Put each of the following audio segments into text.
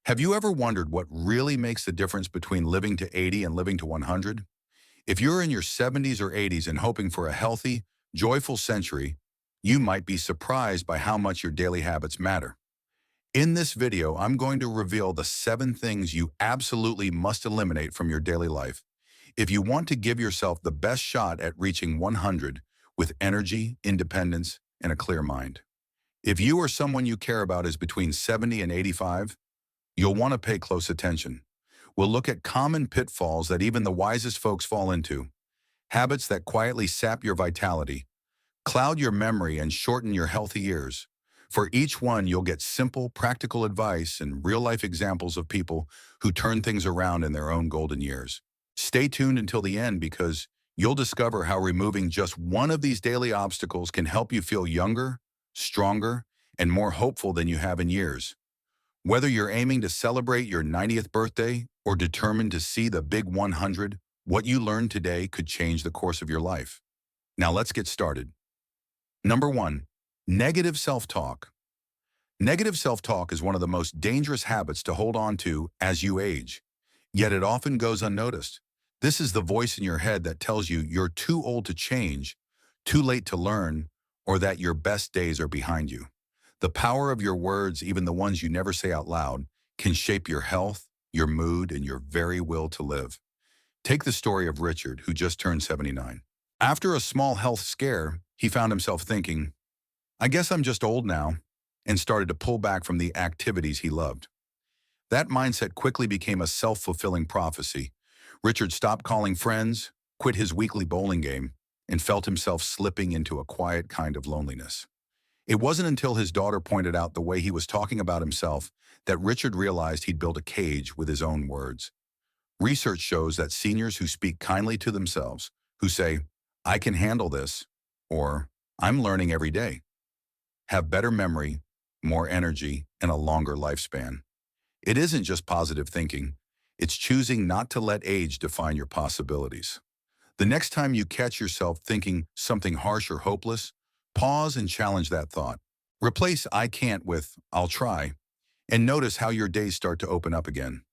Have you ever wondered what really makes the difference between living to 80 and living to 100? If you're in your 70s or 80s and hoping for a healthy, joyful century, you might be surprised by how much your daily habits matter. In this video, I'm going to reveal the 7 things you absolutely must eliminate from your daily life if you want to give yourself the best shot at reaching 100 with energy, independence, and a clear mind. If you or someone you care about is between 70 and 85, you'll want to pay close attention. We'll look at common pitfalls that even the wisest folks fall into, habits that quietly sap your vitality, cloud your memory, and shorten your healthy years. For each one, you'll get simple, practical advice and real-life examples of people who turn things around in their own golden years. Stay tuned until the end because you'll discover how removing just one of these daily obstacles can help you feel younger, stronger, and more hopeful than you have in years. Whether you're aiming to celebrate your 90th birthday or determined to see the big 100, what you learned today could change the course of your life. Now let's get started. Number 1, negative self-talk. Negative self-talk is one of the most dangerous habits to hold on to as you age, yet it often goes unnoticed. This is the voice in your head that tells you you're too old to change, too late to learn, or that your best days are behind you. The power of your words, even the ones you never say out loud, can shape your health, your mood, and your very will to live. Take the story of Richard, who just turned 79. After a small health scare, he found himself thinking, "I guess I'm just old now," and started to pull back from the activities he loved. That mindset quickly became a self-fulfilling prophecy. Richard stopped calling friends, quit his weekly bowling game, and felt himself slipping into a quiet kind of loneliness. It wasn't until his daughter pointed out the way he was talking about himself that Richard realized he'd built a cage with his own words. Research shows that seniors who speak kindly to themselves, who say, "I can handle this," or "I'm learning every day," have better memory, more energy, and a longer lifespan. It isn't just positive thinking. It's choosing not to let age define your possibilities. The next time you catch yourself thinking something harsh or hopeless, pause and challenge that thought. Replace "I can't" with "I'll try," and notice how your days start to open up again.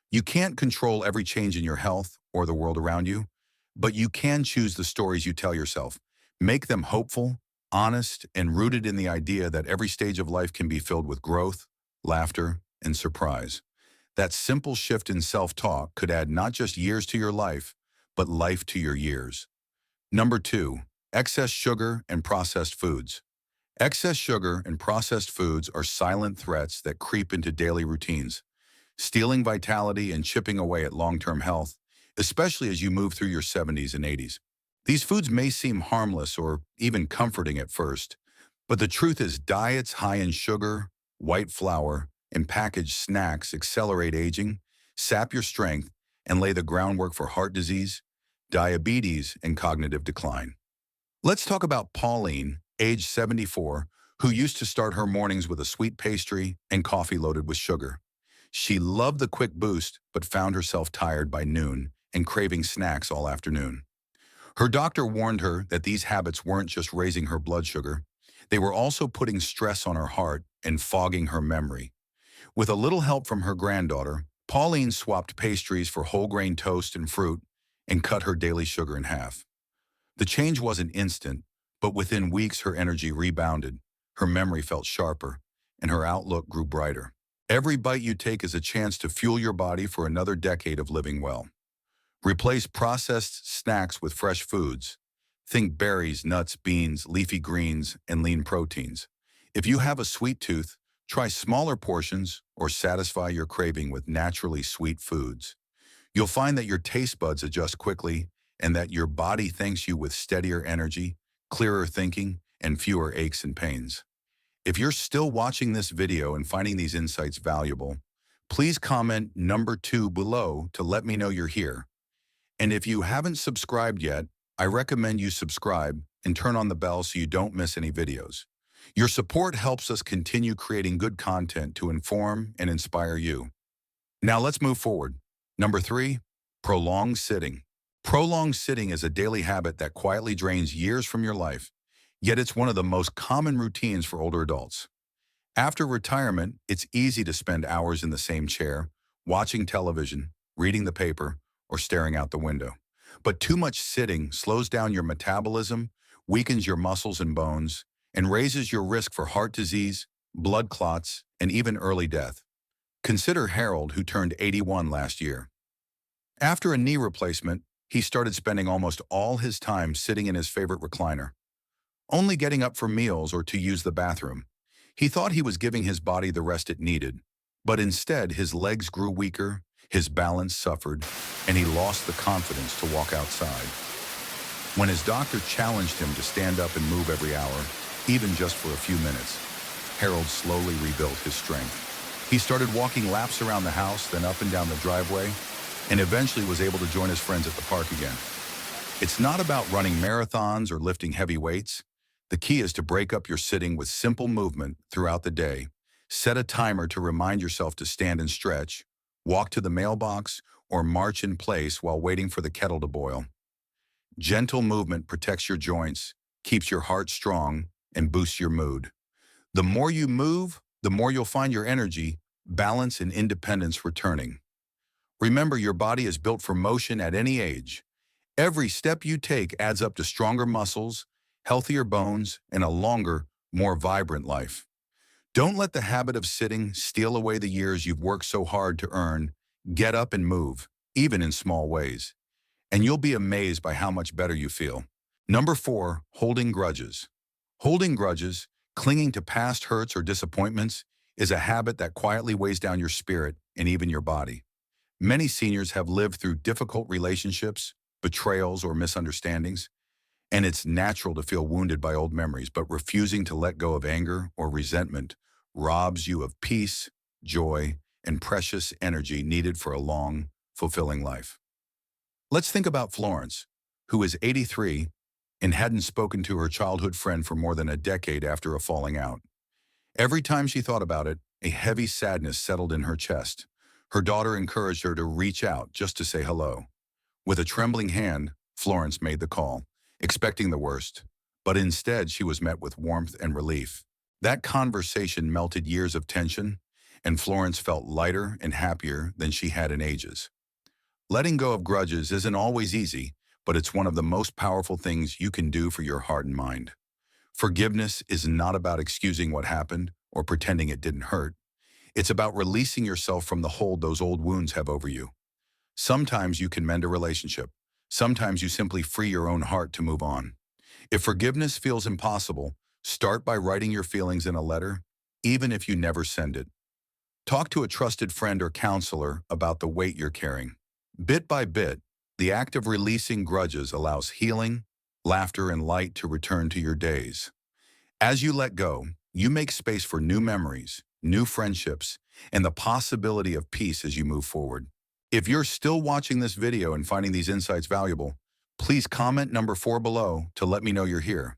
You can't control every change in your health or the world around you, but you can choose the stories you tell yourself. Make them hopeful, honest, and rooted in the idea that every stage of life can be filled with growth, laughter, and surprise. That simple shift in self-talk could add not just years to your life, but life to your years. Number 2, excess sugar and processed foods. Excess sugar and processed foods are silent threats that creep into daily routines, stealing vitality and chipping away at long-term health, especially as you move through your 70s and 80s. These foods may seem harmless or even comforting at first, but the truth is diets high in sugar, white flour, and packaged snacks accelerate aging, sap your strength, and lay the groundwork for heart disease, diabetes, and cognitive decline. Let's talk about Pauline, age 74, who used to start her mornings with a sweet pastry and coffee loaded with sugar. She loved the quick boost, but found herself tired by noon and craving snacks all afternoon. Her doctor warned her that these habits weren't just raising her blood sugar, they were also putting stress on her heart and fogging her memory. With a little help from her granddaughter, Pauline swapped pastries for whole grain toast and fruit and cut her daily sugar in half. The change wasn't instant, but within weeks her energy rebounded, her memory felt sharper, and her outlook grew brighter. Every bite you take is a chance to fuel your body for another decade of living well. Replace processed snacks with fresh foods. Think berries, nuts, beans, leafy greens, and lean proteins. If you have a sweet tooth, try smaller portions or satisfy your craving with naturally sweet foods. You'll find that your taste buds adjust quickly and that your body thanks you with steadier energy, clearer thinking, and fewer aches and pains. If you're still watching this video and finding these insights valuable, please comment number 2 below to let me know you're here. And if you haven't subscribed yet, I recommend you subscribe and turn on the bell so you don't miss any videos. Your support helps us continue creating good content to inform and inspire you. Now let's move forward. Number 3, prolonged sitting. Prolonged sitting is a daily habit that quietly drains years from your life, yet it's one of the most common routines for older adults. After retirement, it's easy to spend hours in the same chair, watching television, reading the paper, or staring out the window. But too much sitting slows down your metabolism, weakens your muscles and bones, and raises your risk for heart disease, blood clots, and even early death. Consider Harold, who turned 81 last year. After a knee replacement, he started spending almost all his time sitting in his favorite recliner, only getting up for meals or to use the bathroom. He thought he was giving his body the rest it needed, but instead his legs grew weaker, his balance suffered, and he lost the confidence to walk outside. When his doctor challenged him to stand up and move every hour, even just for a few minutes, Harold slowly rebuilt his strength. He started walking laps around the house, then up and down the driveway, and eventually was able to join his friends at the park again. It's not about running marathons or lifting heavy weights. The key is to break up your sitting with simple movement throughout the day. Set a timer to remind yourself to stand and stretch, walk to the mailbox, or march in place while waiting for the kettle to boil. Gentle movement protects your joints, keeps your heart strong, and boosts your mood. The more you move, the more you'll find your energy, balance, and independence returning. Remember, your body is built for motion at any age. Every step you take adds up to stronger muscles, healthier bones, and a longer, more vibrant life. Don't let the habit of sitting steal away the years you've worked so hard to earn. Get up and move, even in small ways, and you'll be amazed by how much better you feel. Number 4, holding grudges. Holding grudges, clinging to past hurts or disappointments, is a habit that quietly weighs down your spirit and even your body. Many seniors have lived through difficult relationships, betrayals, or misunderstandings, and it's natural to feel wounded by old memories, but refusing to let go of anger or resentment robs you of peace, joy, and precious energy needed for a long, fulfilling life. Let's think about Florence, who is 83 and hadn't spoken to her childhood friend for more than a decade after a falling out. Every time she thought about it, a heavy sadness settled in her chest. Her daughter encouraged her to reach out just to say hello. With a trembling hand, Florence made the call, expecting the worst, but instead she was met with warmth and relief. That conversation melted years of tension, and Florence felt lighter and happier than she had in ages. Letting go of grudges isn't always easy, but it's one of the most powerful things you can do for your heart and mind. Forgiveness is not about excusing what happened or pretending it didn't hurt. It's about releasing yourself from the hold those old wounds have over you. Sometimes you can mend a relationship. Sometimes you simply free your own heart to move on. If forgiveness feels impossible, start by writing your feelings in a letter, even if you never send it. Talk to a trusted friend or counselor about the weight you're carrying. Bit by bit, the act of releasing grudges allows healing, laughter, and light to return to your days. As you let go, you make space for new memories, new friendships, and the possibility of peace as you move forward. If you're still watching this video and finding these insights valuable, please comment number 4 below to let me know you're here.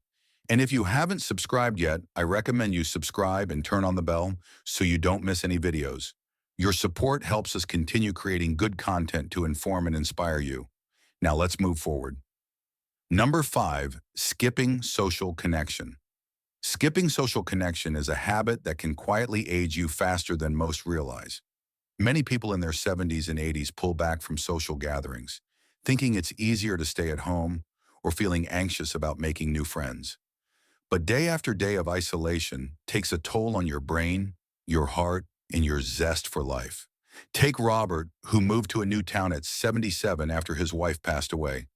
And if you haven't subscribed yet, I recommend you subscribe and turn on the bell so you don't miss any videos. Your support helps us continue creating good content to inform and inspire you. Now let's move forward. Number 5, skipping social connection. Skipping social connection is a habit that can quietly age you faster than most realize. Many people in their 70s and 80s pull back from social gatherings, thinking it's easier to stay at home or feeling anxious about making new friends. But day after day of isolation takes a toll on your brain, your heart, and your zest for life. Take Robert, who moved to a new town at 77 after his wife passed away.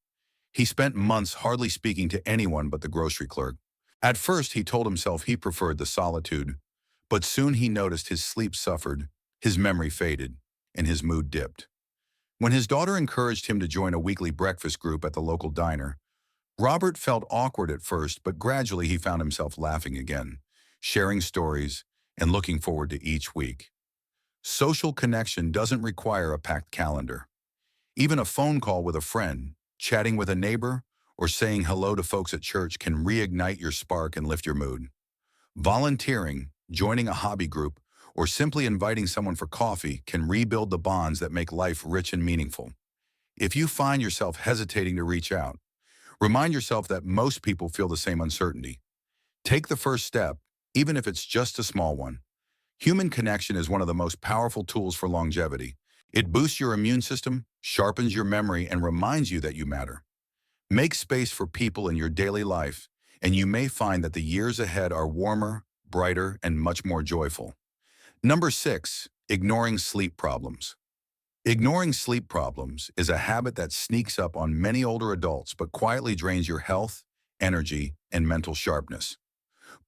He spent months hardly speaking to anyone but the grocery clerk. At first, he told himself he preferred the solitude, but soon he noticed his sleep suffered, his memory faded, and his mood dipped. When his daughter encouraged him to join a weekly breakfast group at the local diner, Robert felt awkward at first, but gradually he found himself laughing again, sharing stories, and looking forward to each week. Social connection doesn't require a packed calendar. Even a phone call with a friend, chatting with a neighbor, or saying hello to folks at church can reignite your spark and lift your mood. Volunteering, joining a hobby group, or simply inviting someone for coffee can rebuild the bonds that make life rich and meaningful. If you find yourself hesitating to reach out, remind yourself that most people feel the same uncertainty. Take the first step, even if it's just a small one. Human connection is one of the most powerful tools for longevity. It boosts your immune system, sharpens your memory, and reminds you that you matter. Make space for people in your daily life, and you may find that the years ahead are warmer, brighter, and much more joyful. Number 6, ignoring sleep problems. Ignoring sleep problems is a habit that sneaks up on many older adults but quietly drains your health, energy, and mental sharpness.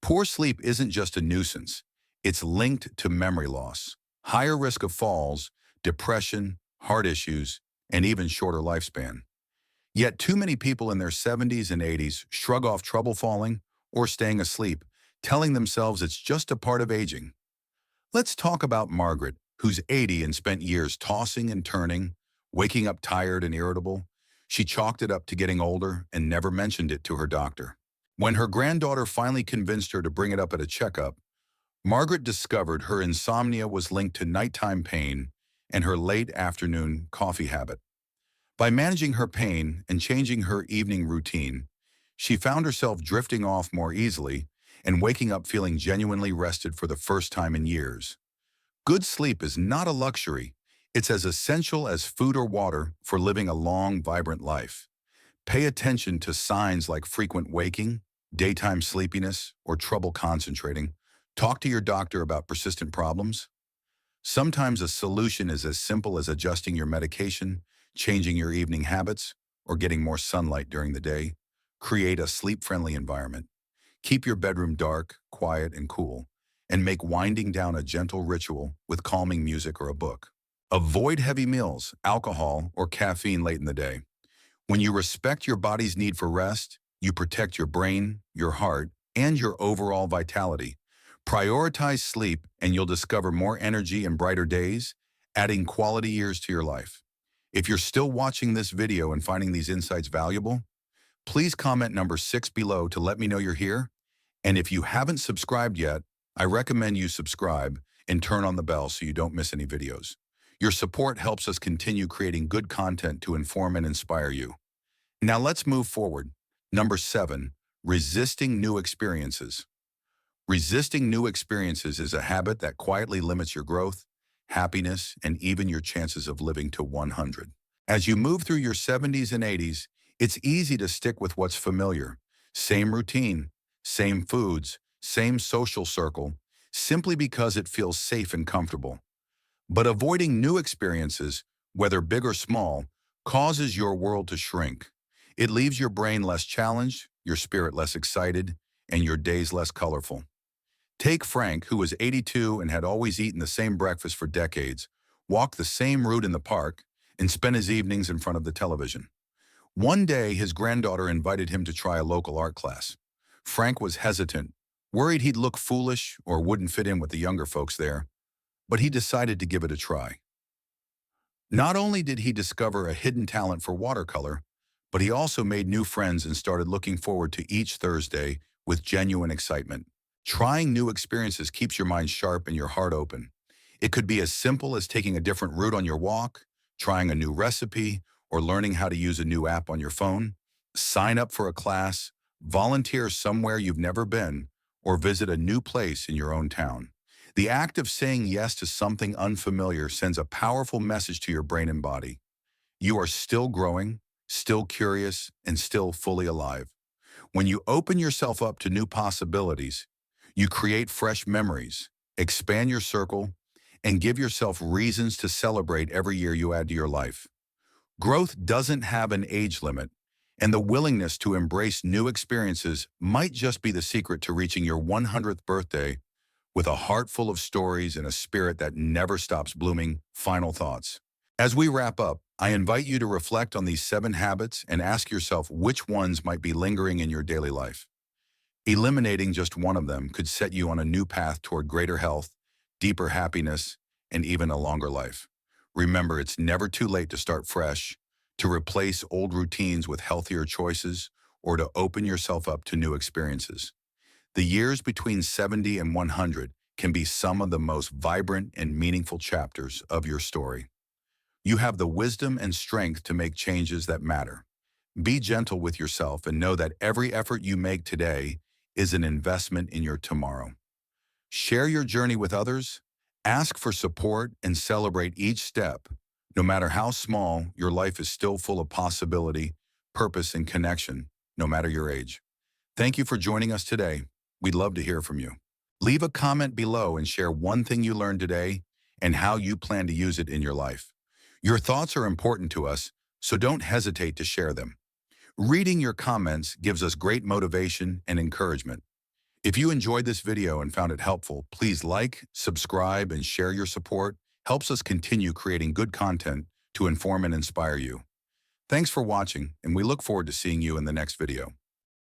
Poor sleep isn't just a nuisance. It's linked to memory loss, higher risk of falls, depression, heart issues, and even shorter lifespan. Yet too many people in their 70s and 80s shrug off trouble falling or staying asleep, telling themselves it's just a part of aging. Let's talk about Margaret, who's 80 and spent years tossing and turning, waking up tired and irritable. She chalked it up to getting older and never mentioned it to her doctor. When her granddaughter finally convinced her to bring it up at a checkup, Margaret discovered her insomnia was linked to nighttime pain and her late afternoon coffee habit. By managing her pain and changing her evening routine, she found herself drifting off more easily and waking up feeling genuinely rested for the first time in years. Good sleep is not a luxury. It's as essential as food or water for living a long, vibrant life. Pay attention to signs like frequent waking, daytime sleepiness, or trouble concentrating. Talk to your doctor about persistent problems. Sometimes a solution is as simple as adjusting your medication, changing your evening habits, or getting more sunlight during the day. Create a sleep-friendly environment. Keep your bedroom dark, quiet, and cool, and make winding down a gentle ritual with calming music or a book. Avoid heavy meals, alcohol, or caffeine late in the day. When you respect your body's need for rest, you protect your brain, your heart, and your overall vitality. Prioritize sleep and you'll discover more energy and brighter days, adding quality years to your life. If you're still watching this video and finding these insights valuable, please comment number 6 below to let me know you're here. And if you haven't subscribed yet, I recommend you subscribe and turn on the bell so you don't miss any videos. Your support helps us continue creating good content to inform and inspire you. Now let's move forward. Number 7, resisting new experiences. Resisting new experiences is a habit that quietly limits your growth, happiness, and even your chances of living to 100. As you move through your 70s and 80s, it's easy to stick with what's familiar. Same routine, same foods, same social circle, simply because it feels safe and comfortable. But avoiding new experiences, whether big or small, causes your world to shrink. It leaves your brain less challenged, your spirit less excited, and your days less colorful. Take Frank, who was 82 and had always eaten the same breakfast for decades, walked the same route in the park, and spent his evenings in front of the television. One day, his granddaughter invited him to try a local art class. Frank was hesitant, worried he'd look foolish or wouldn't fit in with the younger folks there, but he decided to give it a try. Not only did he discover a hidden talent for watercolor, but he also made new friends and started looking forward to each Thursday with genuine excitement. Trying new experiences keeps your mind sharp and your heart open. It could be as simple as taking a different route on your walk, trying a new recipe, or learning how to use a new app on your phone. Sign up for a class, volunteer somewhere you've never been, or visit a new place in your own town. The act of saying yes to something unfamiliar sends a powerful message to your brain and body. You are still growing, still curious, and still fully alive. When you open yourself up to new possibilities, you create fresh memories, expand your circle, and give yourself reasons to celebrate every year you add to your life. Growth doesn't have an age limit, and the willingness to embrace new experiences might just be the secret to reaching your 100th birthday with a heart full of stories and a spirit that never stops blooming. Final thoughts. As we wrap up, I invite you to reflect on these 7 habits and ask yourself which ones might be lingering in your daily life. Eliminating just one of them could set you on a new path toward greater health, deeper happiness, and even a longer life. Remember, it's never too late to start fresh, to replace old routines with healthier choices, or to open yourself up to new experiences. The years between 70 and 100 can be some of the most vibrant and meaningful chapters of your story. You have the wisdom and strength to make changes that matter. Be gentle with yourself and know that every effort you make today is an investment in your tomorrow. Share your journey with others, ask for support, and celebrate each step. No matter how small, your life is still full of possibility, purpose, and connection, no matter your age. Thank you for joining us today. We'd love to hear from you. Leave a comment below and share one thing you learned today and how you plan to use it in your life. Your thoughts are important to us, so don't hesitate to share them. Reading your comments gives us great motivation and encouragement. If you enjoyed this video and found it helpful, please like, subscribe, and share. Your support helps us continue creating good content to inform and inspire you. Thanks for watching, and we look forward to seeing you in the next video.